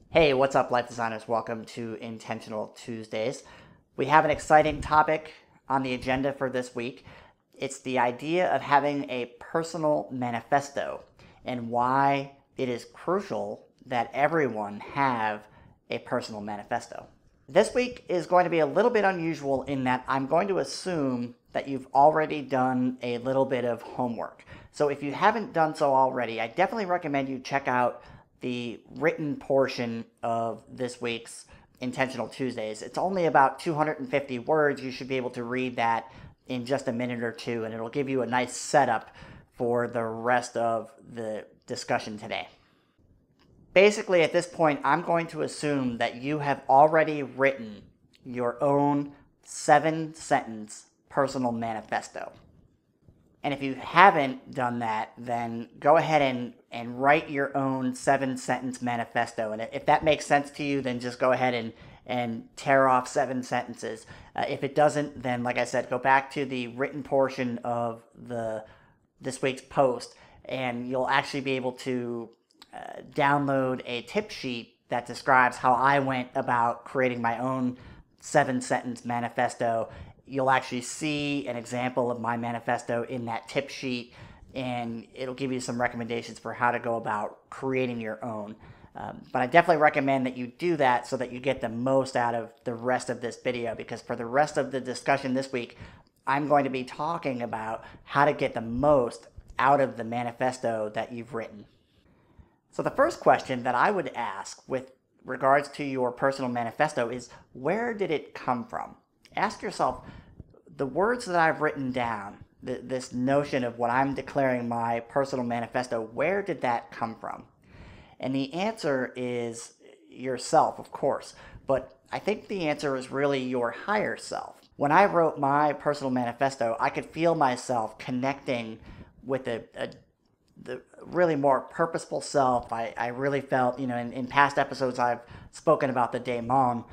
Hey, what's up, life designers? Welcome to Intentional Tuesdays. We have an exciting topic on the agenda for this week. It's the idea of having a personal manifesto and why it is crucial that everyone have a personal manifesto. This week is going to be a little bit unusual in that I'm going to assume that you've already done a little bit of homework. So if you haven't done so already, I definitely recommend you check out the written portion of this week's Intentional Tuesdays. It's only about 250 words. You should be able to read that in just a minute or two, and it'll give you a nice setup for the rest of the discussion today. Basically, at this point, I'm going to assume that you have already written your own 7-sentence personal manifesto. And if you haven't done that, then go ahead and write your own 7-sentence manifesto. And if that makes sense to you, then just go ahead and tear off 7 sentences. If it doesn't, then like I said, go back to the written portion of this week's post, and you'll actually be able to download a tip sheet that describes how I went about creating my own 7-sentence manifesto. You'll actually see an example of my manifesto in that tip sheet, and it'll give you some recommendations for how to go about creating your own. But I definitely recommend that you do that so that you get the most out of the rest of this video, because for the rest of the discussion this week, I'm going to be talking about how to get the most out of the manifesto that you've written. So the first question that I would ask with regards to your personal manifesto is, where did it come from? Ask yourself, the words that I've written down, this notion of what I'm declaring my personal manifesto, where did that come from? And the answer is yourself, of course, but I think the answer is really your higher self. When I wrote my personal manifesto, I could feel myself connecting with the really more purposeful self. I really felt, in past episodes I've spoken about the daemon,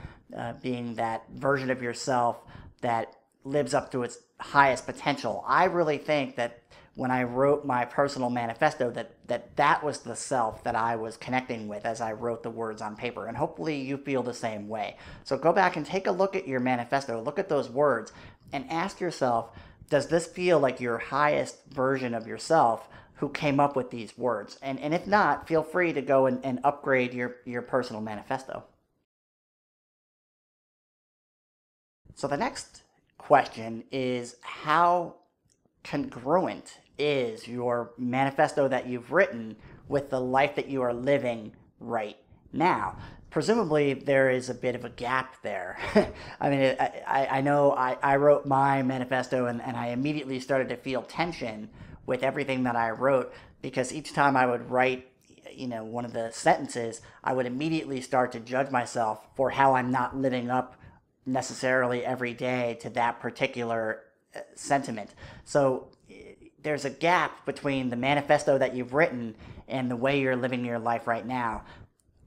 being that version of yourself that lives up to its highest potential. I really think that when I wrote my personal manifesto, that was the self that I was connecting with as I wrote the words on paper. And hopefully you feel the same way. So go back and take a look at your manifesto, look at those words, and ask yourself, does this feel like your highest version of yourself who came up with these words? And if not, feel free to go and upgrade your personal manifesto. So the next question is, how congruent is your manifesto that you've written with the life that you are living right now? Presumably there is a bit of a gap there. I mean, I know I wrote my manifesto and I immediately started to feel tension with everything that I wrote, because each time I would write one of the sentences, I would immediately start to judge myself for how I'm not living up necessarily every day to that particular sentiment. So there's a gap between the manifesto that you've written and the way you're living your life right now.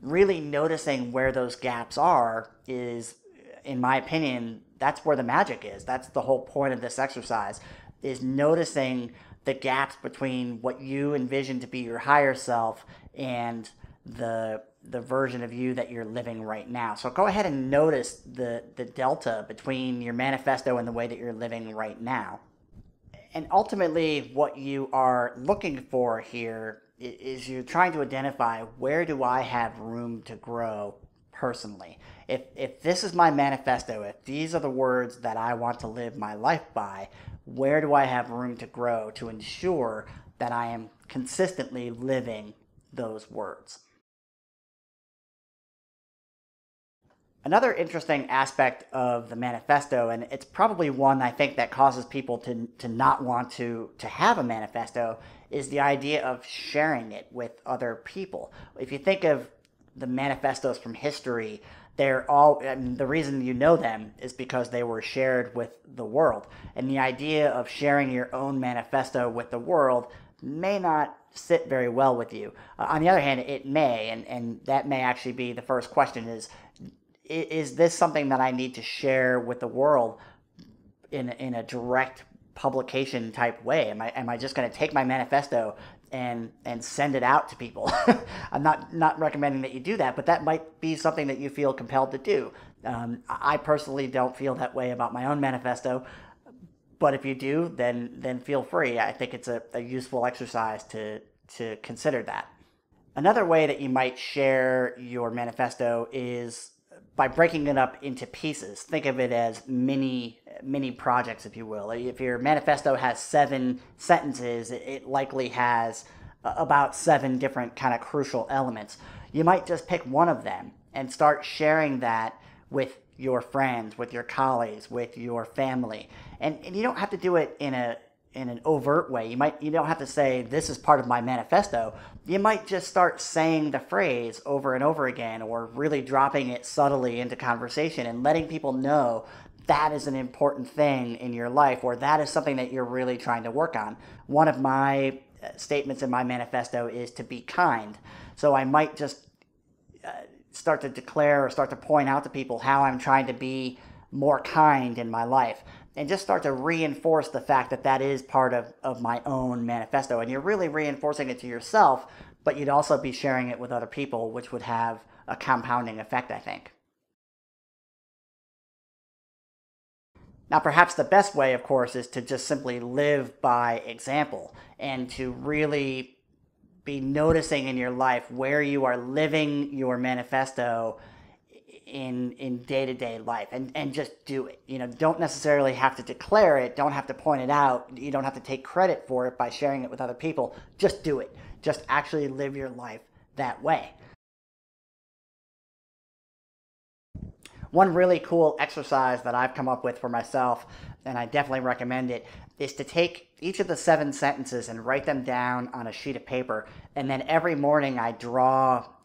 Really noticing where those gaps are is, in my opinion, that's where the magic is. That's the whole point of this exercise, is noticing the gaps between what you envision to be your higher self and the version of you that you're living right now. So go ahead and notice the delta between your manifesto and the way that you're living right now. And ultimately, what you are looking for here is you're trying to identify, where do I have room to grow personally? If this is my manifesto, if these are the words that I want to live my life by, where do I have room to grow to ensure that I am consistently living those words? Another interesting aspect of the manifesto, and it's probably one I think that causes people to not want to have a manifesto, is the idea of sharing it with other people. If you think of the manifestos from history, they're all, the reason you know them is because they were shared with the world. And the idea of sharing your own manifesto with the world may not sit very well with you. On the other hand, it may, and that may actually be the first question, is this something that I need to share with the world in a direct publication type way? Am I just going to take my manifesto, and send it out to people. I'm not recommending that you do that, but that might be something that you feel compelled to do. I personally don't feel that way about my own manifesto, but if you do, then feel free. I think it's a useful exercise to consider that. Another way that you might share your manifesto is by breaking it up into pieces. Think of it as mini projects, if you will. If your manifesto has 7 sentences, it likely has about 7 different kind of crucial elements. You might just pick one of them and start sharing that with your friends, with your colleagues, with your family. And you don't have to do it in an overt way. You don't have to say, this is part of my manifesto. You might just start saying the phrase over and over again, or really dropping it subtly into conversation and letting people know that is an important thing in your life, or that is something that you're really trying to work on. One of my statements in my manifesto is to be kind. So I might just start to declare or start to point out to people how I'm trying to be more kind in my life, and just start to reinforce the fact that that is part of my own manifesto. And you're really reinforcing it to yourself, but you'd also be sharing it with other people, which would have a compounding effect, I think. Now, perhaps the best way, of course, is to just simply live by example and to really be noticing in your life where you are living your manifesto in day-to-day life, and just do it. Don't necessarily have to declare it, don't have to point it out, you don't have to take credit for it by sharing it with other people. Just do it. Just actually live your life that way. One really cool exercise that I've come up with for myself, and I definitely recommend it, is to take each of the 7 sentences and write them down on a sheet of paper. And then every morning I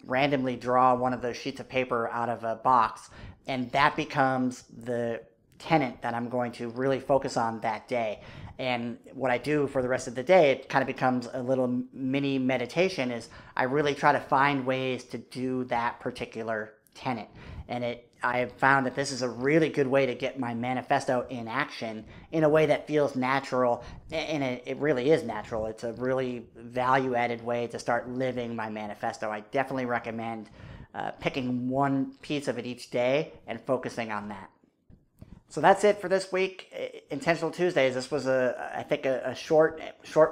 randomly draw one of those sheets of paper out of a box. And that becomes the tenet that I'm going to really focus on that day. And what I do for the rest of the day, it kind of becomes a little mini meditation, is I really try to find ways to do that particular tenet. And I have found that this is a really good way to get my manifesto in action in a way that feels natural, and it really is natural. It's a really value-added way to start living my manifesto. I definitely recommend picking one piece of it each day and focusing on that. So that's it for this week. Intentional Tuesdays. This was I think a short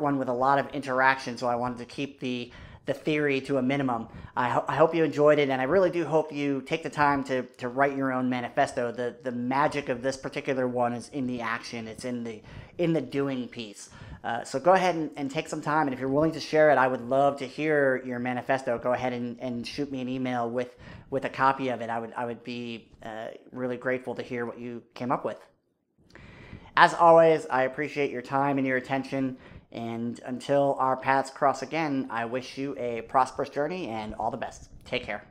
one with a lot of interaction, so I wanted to keep the theory to a minimum. I hope you enjoyed it, and I really do hope you take the time to write your own manifesto. The magic of this particular one is in the action. It's in the doing piece. So go ahead and take some time, and if you're willing to share it, I would love to hear your manifesto. Go ahead and shoot me an email with a copy of it. I would be really grateful to hear what you came up with. As always, I appreciate your time and your attention. And until our paths cross again, I wish you a prosperous journey and all the best. Take care.